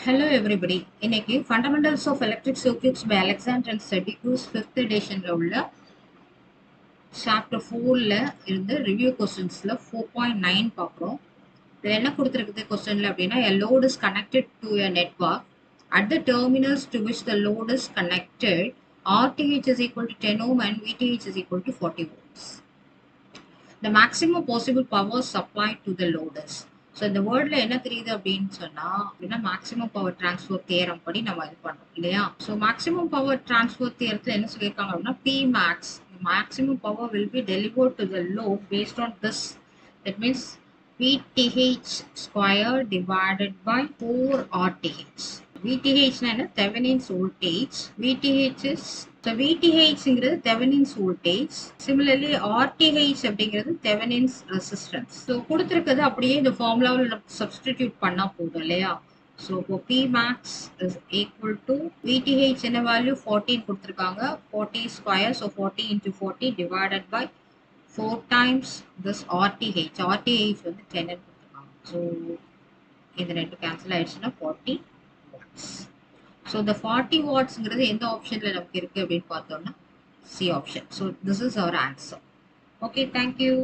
Hello everybody. இன்னைக்கு Fundamentals of Electric Circuits by Alexander and Sedicus 5th editionல உள்ள chapter 4ல இருந்து review questionsல 4.9 பார்க்குறோம். இதுல என்ன கொடுத்திருக்குது questionல அப்படின்னா a load is connected to a network. At the terminals to which the load is connected, RTH is equal to 10 ohm and VTH is equal to 40 volts. The maximum possible power supplied to the load is. So இந்த வேர்ட்ல என்ன தெரியுது அப்படின்னு சொன்னா அப்படின்னா maximum power transfer theorem படி நம்ம இது பண்ணோம் இல்லையா. ஸோ மேக்ஸிமம் பவர் டிரான்ஸ்ஃபர் தியரத்துல என்ன சொல்லியிருக்காங்க அப்படின்னா P max maximum power will be delivered to the load based on this. That means VTH square divided by 4 RTH. VTH னா என்ன? Thevenin's voltage. VTH is so VTH ங்கிறது Thevenin's voltage. Similarly RTH அப்படிங்கிறது Thevenin's resistance. So கொடுத்திருக்கிறது அப்படியே இந்த ஃபார்முலாவில் நம்ம substitute பண்ணா போதும் இல்லையா. ஸோ இப்போ P max is equal to VTH என்ன வேல்யூ 14 கொடுத்திருக்காங்க. 40 square so 40 into 40 divided by 4 times this RTH. RTH வந்து 10 கொடுத்திருக்காங்க. ஸோ இது ரெண்டு கேன்சல் ஆயிடுச்சுன்னா 40 watts. So the 40 watts ங்கிறது எந்த ஆப்ஷன்ல நமக்கு இருக்கு அப்படின்னு பார்த்தோம்னா C option. So this is our answer. Okay, thank you.